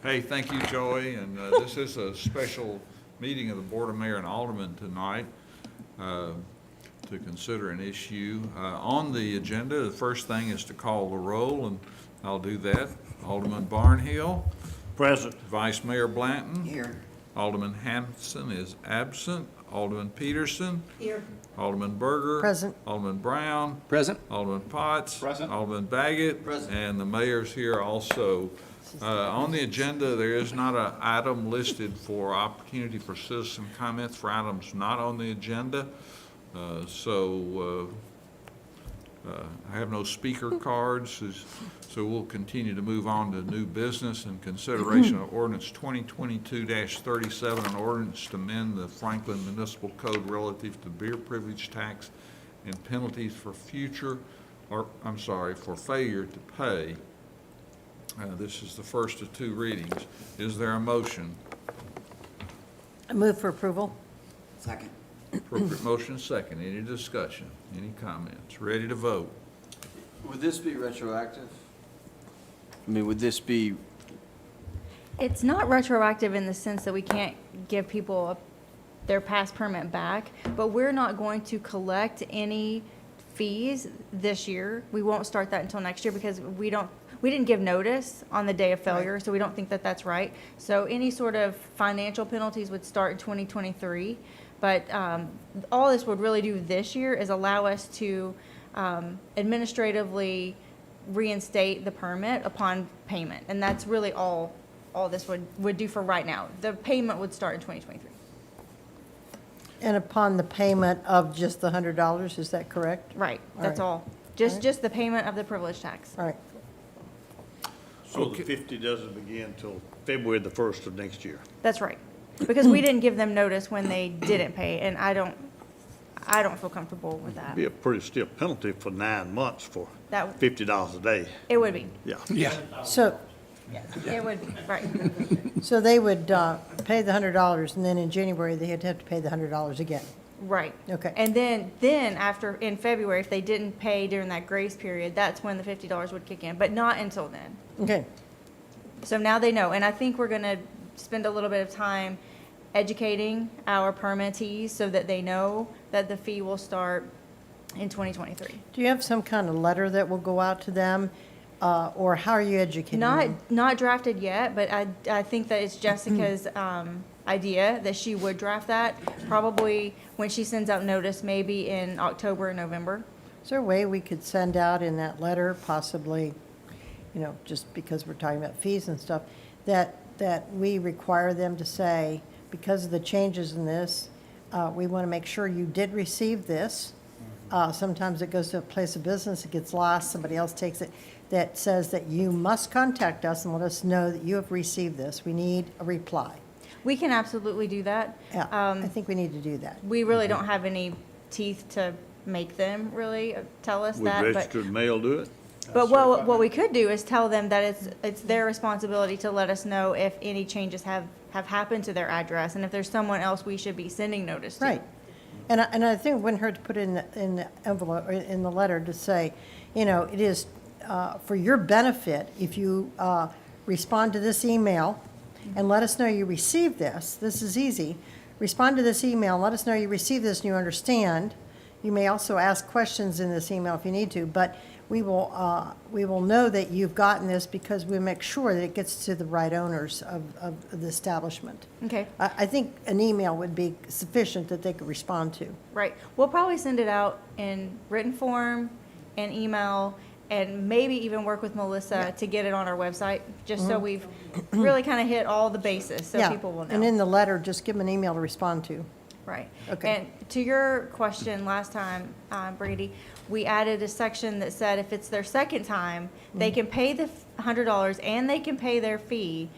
Hey, thank you, Joey, and this is a special meeting of the Board of Mayor and Aldermen tonight to consider an issue. On the agenda, the first thing is to call the roll, and I'll do that. Alderman Barnhill. Present. Vice Mayor Blanton. Here. Alderman Hampson is absent. Alderman Peterson. Here. Alderman Berger. Present. Alderman Brown. Present. Alderman Potts. Present. Alderman Baggett. Present. And the mayor's here also. On the agenda, there is not an item listed for opportunity for citizen comments for items not on the agenda. I have no speaker cards, so we'll continue to move on to new business and consideration of ordinance 2022-37, an ordinance to amend the Franklin Municipal Code relative to beer privilege tax and penalties for for failure to pay. This is the first of two readings. Is there a motion? I move for approval. Second. Appropriate motion second. Any discussion? Any comments? Ready to vote? Would this be retroactive? I mean, would this be, It's not retroactive in the sense that we can't give people their past permit back, but we're not going to collect any fees this year. We won't start that until next year because we didn't give notice on the day of failure, so we don't think that that's right. So any sort of financial penalties would start in 2023. But all this would really do this year is allow us to administratively reinstate the permit upon payment. And that's really all this would do for right now. The payment would start in 2023. And upon the payment of just the $100, is that correct? Right, All that's right. all. All right. Just the payment of the privilege tax. All right. So the 50 doesn't begin until February the 1st of next year. That's right. Because we didn't give them notice when they didn't pay, and I don't feel comfortable with that. Be a pretty stiff penalty for 9 months for That, $50 a day. it would be. Yeah. So, It would be, right. so they would pay the $100, and then in January, they'd have to pay the $100 again. Right. Okay. And then after, in February, if they didn't pay during that grace period, that's when the $50 would kick in, but not until then. Okay. So now they know, and I think we're gonna spend a little bit of time educating our permittees so that they know that the fee will start in 2023. Do you have some kind of letter that will go out to them, or how are you educating them? Not drafted yet, but I think that it's Jessica's idea that she would draft that, probably when she sends out notice, maybe in October or November. Is there a way we could send out in that letter, possibly, just because we're talking about fees and stuff, that we require them to say, because of the changes in this, we want to make sure you did receive this. Sometimes it goes to a place of business, it gets lost, somebody else takes it, that says that you must contact us and let us know that you have received this. We need a reply. We can absolutely do that. Yeah, I think we need to do that. We really don't have any teeth to make them really tell us Would that, but. registered mail do it? But what we could do is tell them that it's their responsibility to let us know if any changes have happened to their address, and if there's someone else we should be sending notice to. Right. And I think it wouldn't hurt to put in the envelope, or in the letter to say, it is for your benefit, if you respond to this email and let us know you received this. This is easy. Respond to this email, let us know you received this and you understand. You may also ask questions in this email if you need to, but we will know that you've gotten this because we make sure that it gets to the right owners of the establishment. Okay, I think an email would be sufficient that they could respond to. right. We'll probably send it out in written form and email, and maybe even work with Melissa to get it on our website, just so we've really kind of hit all the bases, so Yeah, people will know. and in the letter, just give them an email to respond to. Right. Okay. And to your question last time, Brady, we added a section that said if it's their second time, they can pay the $100 and they can pay their fee,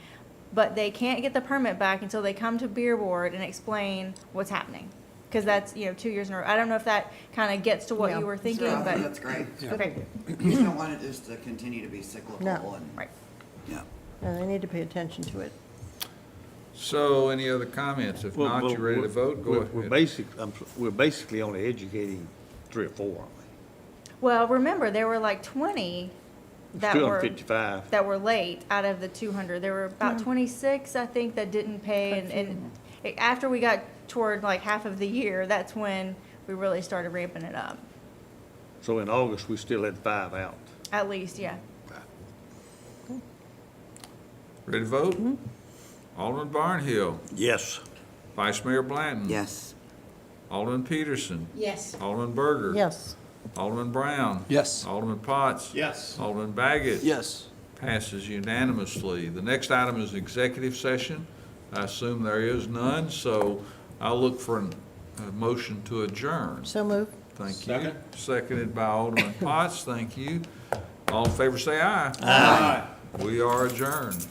but they can't get the permit back until they come to Beer Board and explain what's happening. Because that's, 2 years in a row. I don't know if that kind of gets to what Yeah. you were thinking, So, but, that's great. okay, You don't want it just to continue to be cyclical No. and, right. yeah. And they need to pay attention to it. So any other comments? If Well, not, well, you ready to vote? Go We're ahead. we're basically only educating 3 or 4, aren't we? Well, remember, there were like 20 that Still on were, 55. that were late out of the 200. There were about 26, I think, that didn't pay. And after we got toward like half of the year, that's when we really started ramping it up. So in August, we still had 5 out. At least, yeah. Ready to vote? Alderman Barnhill. Yes. Vice Mayor Blanton. Yes. Alderman Peterson. Yes. Alderman Berger. Yes. Alderman Brown. Yes. Alderman Potts. Yes. Alderman Baggett. Yes. Passes unanimously. The next item is executive session. I assume there is none, so I'll look for a motion to adjourn. So move. Thank you. Seconded by Alderman Potts. Thank you. All in favor say aye. Aye. We are adjourned.